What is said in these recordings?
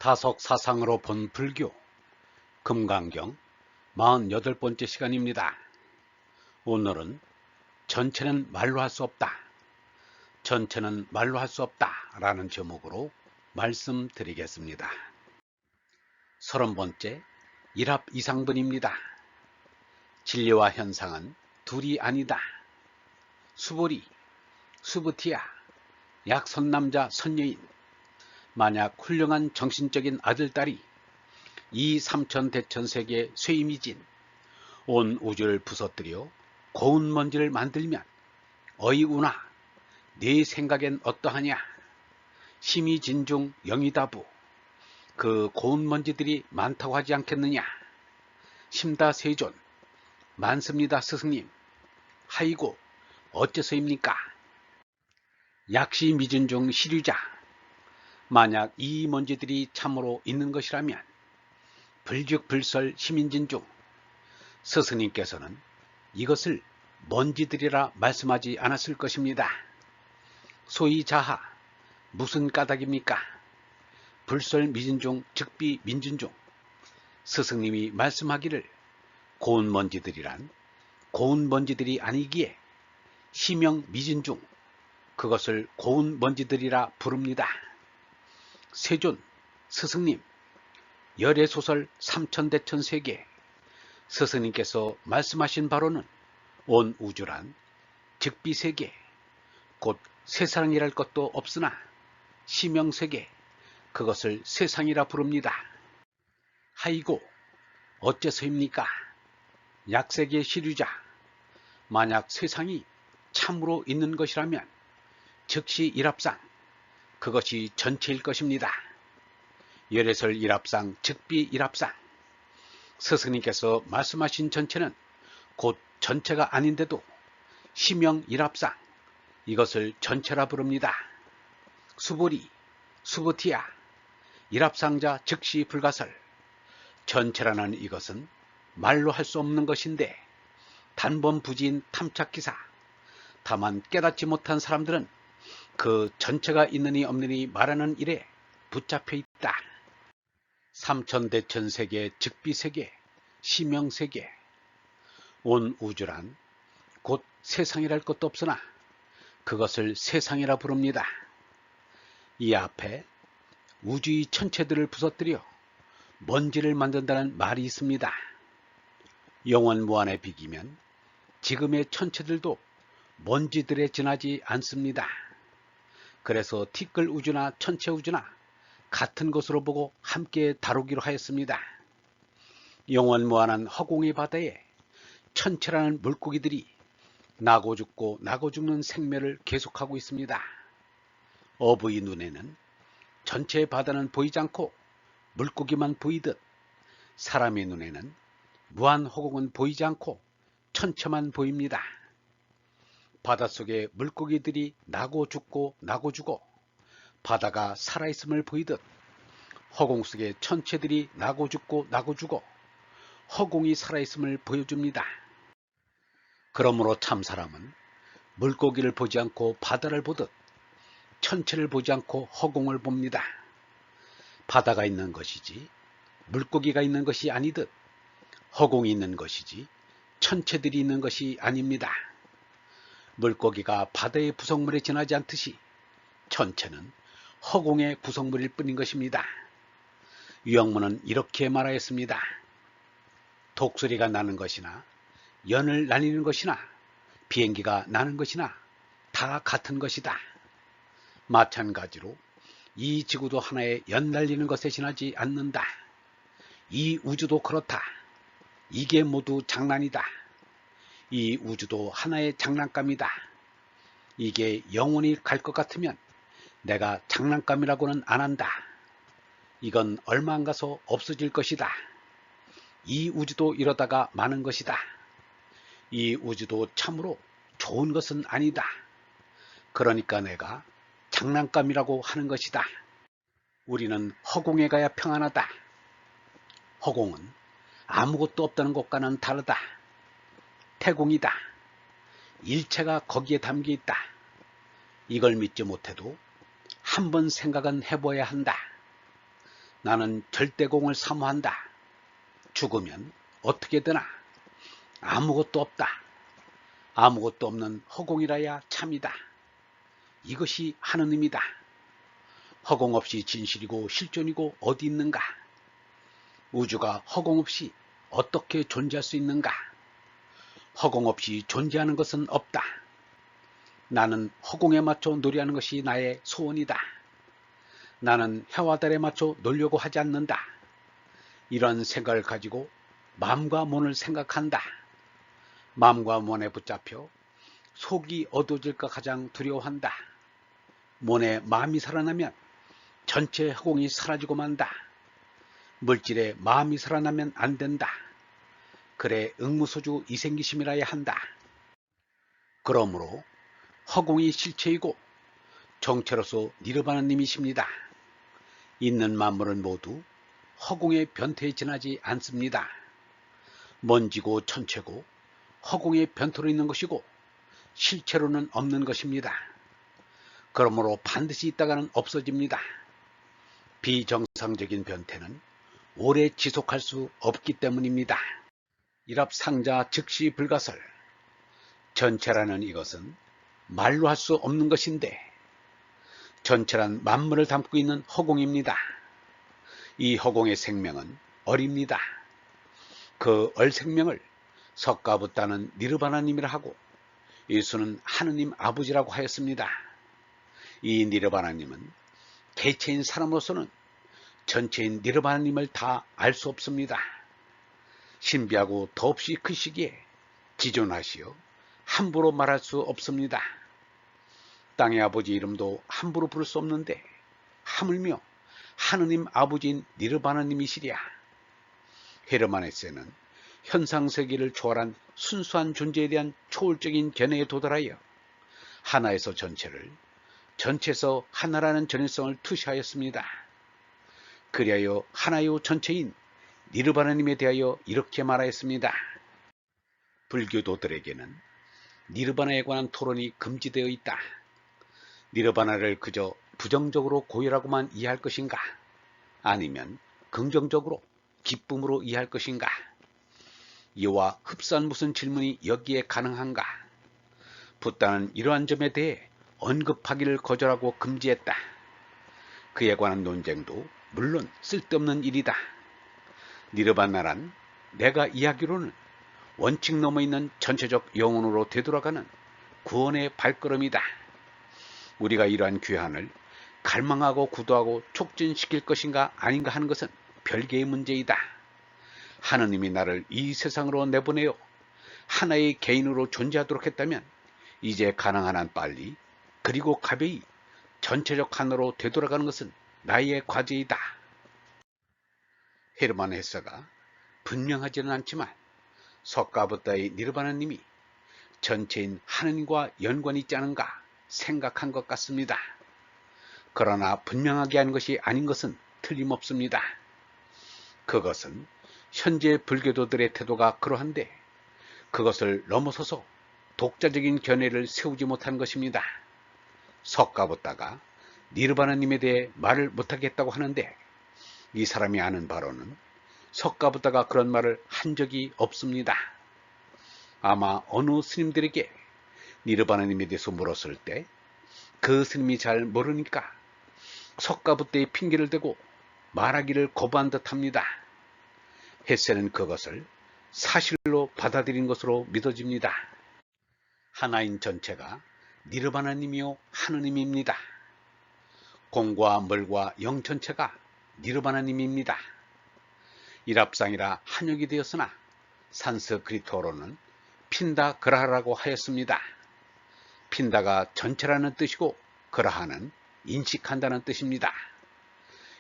다속 사상으로 본 불교 금강경 48번째 시간입니다. 오늘은 전체는 말로 할 수 없다. 전체는 말로 할 수 없다 라는 제목으로 말씀드리겠습니다. 30번째 일합 이상분입니다. 진리와 현상은 둘이 아니다. 수보리, 수부티야, 약선남자 선여인. 만약 훌륭한 정신적인 아들딸이 이 삼천대천세계 쇠이미진 온 우주를 부서뜨려 고운 먼지를 만들면 어이구나 네 생각엔 어떠하냐. 심의진중 영이다부 그 고운 먼지들이 많다고 하지 않겠느냐. 심다세존 많습니다 스승님. 하이고 어째서입니까. 약시미진중 시류자 만약 이 먼지들이 참으로 있는 것이라면 불즉불설 시민진중 스승님께서는 이것을 먼지들이라 말씀하지 않았을 것입니다. 소위 자하 무슨 까닭입니까. 불설미진중 즉비민진중 스승님이 말씀하기를 고운 먼지들이란 고운 먼지들이 아니기에 시명미진중 그것을 고운 먼지들이라 부릅니다. 세존 스승님 열애소설 삼천대천세계 스승님께서 말씀하신 바로는 온 우주란 즉비세계 곧 세상이랄 것도 없으나 시명세계 그것을 세상이라 부릅니다. 하이고 어째서입니까. 약세계 시류자 만약 세상이 참으로 있는 것이라면 즉시 일합상 그것이 전체일 것입니다. 열애설 일합상 즉비 일합상 스승님께서 말씀하신 전체는 곧 전체가 아닌데도 시명 일합상 이것을 전체라 부릅니다. 수보리 수보티야 일합상자 즉시 불가설 전체라는 이것은 말로 할 수 없는 것인데 단번부지인 탐착기사 다만 깨닫지 못한 사람들은 그 전체가 있느니 없느니 말하는 일에 붙잡혀 있다. 삼천대천세계 즉비세계 시명세계 온 우주란 곧 세상이랄 것도 없으나 그것을 세상이라 부릅니다. 이 앞에 우주의 천체들을 부서뜨려 먼지를 만든다는 말이 있습니다. 영원무한에 비기면 지금의 천체들도 먼지들에 지나지 않습니다. 그래서 티끌 우주나 천체 우주나 같은 것으로 보고 함께 다루기로 하였습니다. 영원무한한 허공의 바다에 천체라는 물고기들이 나고 죽고 나고 죽는 생매를 계속하고 있습니다. 어부의 눈에는 전체 바다는 보이지 않고 물고기만 보이듯 사람의 눈에는 무한 허공은 보이지 않고 천체만 보입니다. 바닷속에 물고기들이 나고 죽고 나고 죽어 바다가 살아있음을 보이듯 허공 속에 천체들이 나고 죽고 나고 죽어 허공이 살아있음을 보여줍니다. 그러므로 참사람은 물고기를 보지 않고 바다를 보듯 천체를 보지 않고 허공을 봅니다. 바다가 있는 것이지 물고기가 있는 것이 아니듯 허공이 있는 것이지 천체들이 있는 것이 아닙니다. 물고기가 바다의 구성물에 지나지 않듯이 천체는 허공의 구성물일 뿐인 것입니다. 유영문은 이렇게 말하였습니다. 독수리가 나는 것이나 연을 날리는 것이나 비행기가 나는 것이나 다 같은 것이다. 마찬가지로 이 지구도 하나의 연 날리는 것에 지나지 않는다. 이 우주도 그렇다. 이게 모두 장난이다. 이 우주도 하나의 장난감이다. 이게 영원히 갈 것 같으면 내가 장난감이라고는 안 한다. 이건 얼마 안 가서 없어질 것이다. 이 우주도 이러다가 마는 것이다. 이 우주도 참으로 좋은 것은 아니다. 그러니까 내가 장난감이라고 하는 것이다. 우리는 허공에 가야 평안하다. 허공은 아무것도 없다는 것과는 다르다. 태공이다. 일체가 거기에 담겨 있다. 이걸 믿지 못해도 한번 생각은 해봐야 한다. 나는 절대공을 사모한다. 죽으면 어떻게 되나? 아무것도 없다. 아무것도 없는 허공이라야 참이다. 이것이 하느님이다. 허공 없이 진실이고 실존이고 어디 있는가? 우주가 허공 없이 어떻게 존재할 수 있는가? 허공 없이 존재하는 것은 없다. 나는 허공에 맞춰 놀이하는 것이 나의 소원이다. 나는 해와 달에 맞춰 놀려고 하지 않는다. 이런 생각을 가지고 마음과 몸을 생각한다. 마음과 몸에 붙잡혀 속이 어두워질까 가장 두려워한다. 몸에 마음이 살아나면 전체 허공이 사라지고 만다. 물질에 마음이 살아나면 안 된다. 그래 응무소주 이생기심이라야 한다. 그러므로 허공이 실체이고 정체로서 니르바나님이십니다. 있는 만물은 모두 허공의 변태에 지나지 않습니다. 먼지고 천체고 허공의 변태로 있는 것이고 실체로는 없는 것입니다. 그러므로 반드시 있다가는 없어집니다. 비정상적인 변태는 오래 지속할 수 없기 때문입니다. 일합상자 즉시 불가설. 전체라는 이것은 말로 할 수 없는 것인데 전체란 만물을 담고 있는 허공입니다. 이 허공의 생명은 얼입니다. 그 얼생명을 석가부다는 니르바나님이라 하고 예수는 하느님 아버지라고 하였습니다. 이 니르바나님은 개체인 사람으로서는 전체인 니르바나님을 다 알 수 없습니다. 신비하고 더없이 크시기에 지존하시어 함부로 말할 수 없습니다. 땅의 아버지 이름도 함부로 부를 수 없는데 하물며 하느님 아버지인 니르바나님이시랴. 헤르만헤세는 현상세계를 초월한 순수한 존재에 대한 초월적인 견해에 도달하여 하나에서 전체를, 전체에서 하나라는 전일성을 투시하였습니다. 그리하여 하나요 전체인 니르바나님에 대하여 이렇게 말하였습니다. 불교도들에게는 니르바나에 관한 토론이 금지되어 있다. 니르바나를 그저 부정적으로 고열하고만 이해할 것인가? 아니면 긍정적으로 기쁨으로 이해할 것인가? 이와 흡사한 무슨 질문이 여기에 가능한가? 붓다는 이러한 점에 대해 언급하기를 거절하고 금지했다. 그에 관한 논쟁도 물론 쓸데없는 일이다. 니르바나란 내가 이야기로는 원칙 넘어 있는 전체적 영혼으로 되돌아가는 구원의 발걸음이다. 우리가 이러한 귀환을 갈망하고 구도하고 촉진시킬 것인가 아닌가 하는 것은 별개의 문제이다. 하느님이 나를 이 세상으로 내보내어 하나의 개인으로 존재하도록 했다면 이제 가능한 한 빨리 그리고 가벼이 전체적 하나로 되돌아가는 것은 나의 과제이다. 헤르만 헤세가 분명하지는 않지만 석가부다의 니르바나님이 전체인 하느님과 연관이 있지 않은가 생각한 것 같습니다. 그러나 분명하게 한 것이 아닌 것은 틀림없습니다. 그것은 현재 불교도들의 태도가 그러한데 그것을 넘어서서 독자적인 견해를 세우지 못한 것입니다. 석가부다가 니르바나님에 대해 말을 못하겠다고 하는데 이 사람이 아는 바로는 석가부다가 그런 말을 한 적이 없습니다. 아마 어느 스님들에게 니르바나님에 대해서 물었을 때 그 스님이 잘 모르니까 석가부다의 핑계를 대고 말하기를 거부한 듯합니다. 헤세는 그것을 사실로 받아들인 것으로 믿어집니다. 하나인 전체가 니르바나님이요 하느님입니다. 공과 물과 영 전체가 니르바나님입니다. 일합상이라 한역이 되었으나 산스크리트어로는 핀다 그라하라고 하였습니다. 핀다가 전체라는 뜻이고 그라하는 인식한다는 뜻입니다.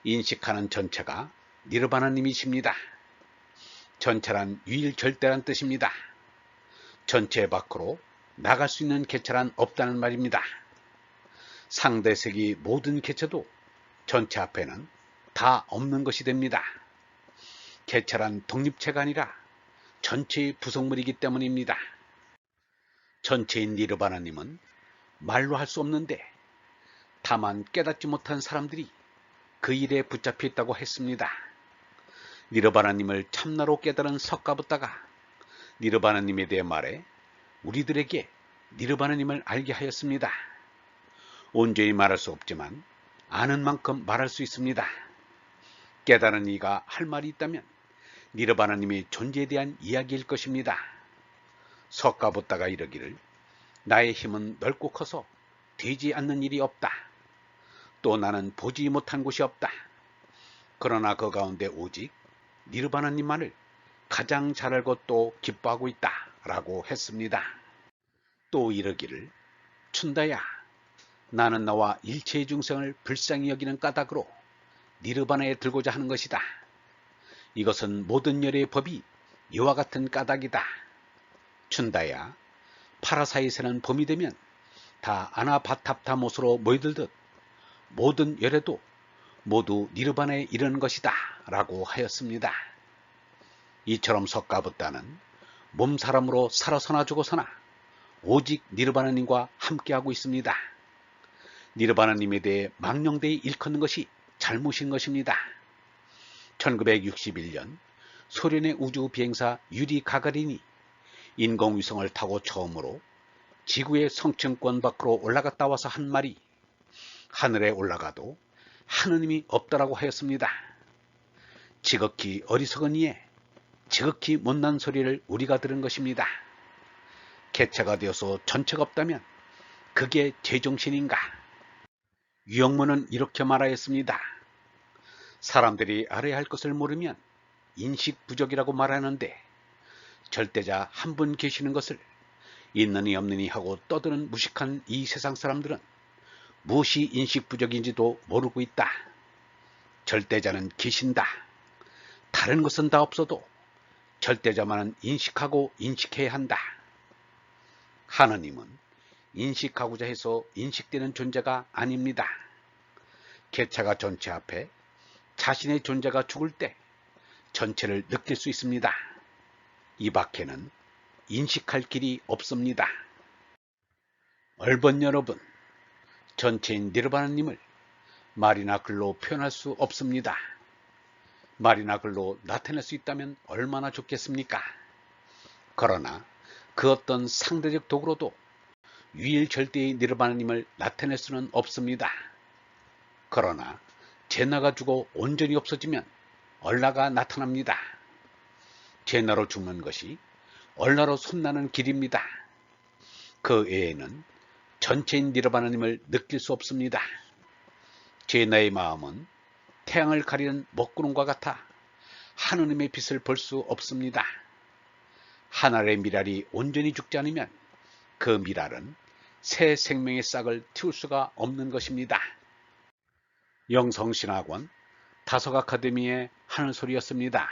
인식하는 전체가 니르바나님이십니다. 전체란 유일절대란 뜻입니다. 전체 밖으로 나갈 수 있는 개체란 없다는 말입니다. 상대색이 모든 개체도 전체 앞에는 다 없는 것이 됩니다. 개체란 독립체가 아니라 전체의 부속물이기 때문입니다. 전체인 니르바나님은 말로 할 수 없는데 다만 깨닫지 못한 사람들이 그 일에 붙잡혀 있다고 했습니다. 니르바나님을 참나로 깨달은 석가부다가 니르바나님에 대해 말해 우리들에게 니르바나님을 알게 하였습니다. 온전히 말할 수 없지만 아는 만큼 말할 수 있습니다. 깨달은 이가 할 말이 있다면 니르바나님의 존재에 대한 이야기일 것입니다. 석가부다가 이르기를 나의 힘은 넓고 커서 되지 않는 일이 없다. 또 나는 보지 못한 곳이 없다. 그러나 그 가운데 오직 니르바나님만을 가장 잘 알고 또 기뻐하고 있다 라고 했습니다. 또 이르기를 춘다야, 나는 나와 일체의 중생을 불쌍히 여기는 까닭으로 니르바나에 들고자 하는 것이다. 이것은 모든 열의 법이 이와 같은 까닭이다. 춘다야, 파라사이트는 봄이 되면 다 아나바탑타못으로 모여들듯 모든 열애도 모두 니르바나에 이르는 것이다 라고 하였습니다. 이처럼 석가부다는 몸사람으로 살아서나 죽어서나 오직 니르바나님과 함께하고 있습니다. 니르바나님에 대해 망령되이 일컫는 것이 잘못인 것입니다. 1961년 소련의 우주 비행사 유리 가가린이 인공위성을 타고 처음으로 지구의 성층권 밖으로 올라갔다 와서 한 말이 하늘에 올라가도 하느님이 없다라고 하였습니다. 지극히 어리석은 이에 지극히 못난 소리를 우리가 들은 것입니다. 개체가 되어서 전체가 없다면 그게 제정신인가? 유영문은 이렇게 말하였습니다. 사람들이 알아야 할 것을 모르면 인식 부족이라고 말하는데 절대자 한 분 계시는 것을 있느니 없느니 하고 떠드는 무식한 이 세상 사람들은 무엇이 인식 부족인지도 모르고 있다. 절대자는 계신다. 다른 것은 다 없어도 절대자만은 인식하고 인식해야 한다. 하느님은 인식하고자 해서 인식되는 존재가 아닙니다. 개체가 전체 앞에 자신의 존재가 죽을 때 전체를 느낄 수 있습니다. 이 밖에는 인식할 길이 없습니다. 얼번 여러분, 전체인 니르바나님을 말이나 글로 표현할 수 없습니다. 말이나 글로 나타낼 수 있다면 얼마나 좋겠습니까? 그러나 그 어떤 상대적 도구로도 유일절대의 니르바나님을 나타낼 수는 없습니다. 그러나 제나가 죽어 온전히 없어지면 얼라가 나타납니다. 제나로 죽는 것이 얼라로 솟나는 길입니다. 그 외에는 전체인 니르바나님을 느낄 수 없습니다. 제나의 마음은 태양을 가리는 먹구름과 같아 하느님의 빛을 볼 수 없습니다. 하늘의 미랄이 온전히 죽지 않으면 그 미랄은 새 생명의 싹을 틔울 수가 없는 것입니다. 영성신학원 다석 아카데미의 하늘소리였습니다.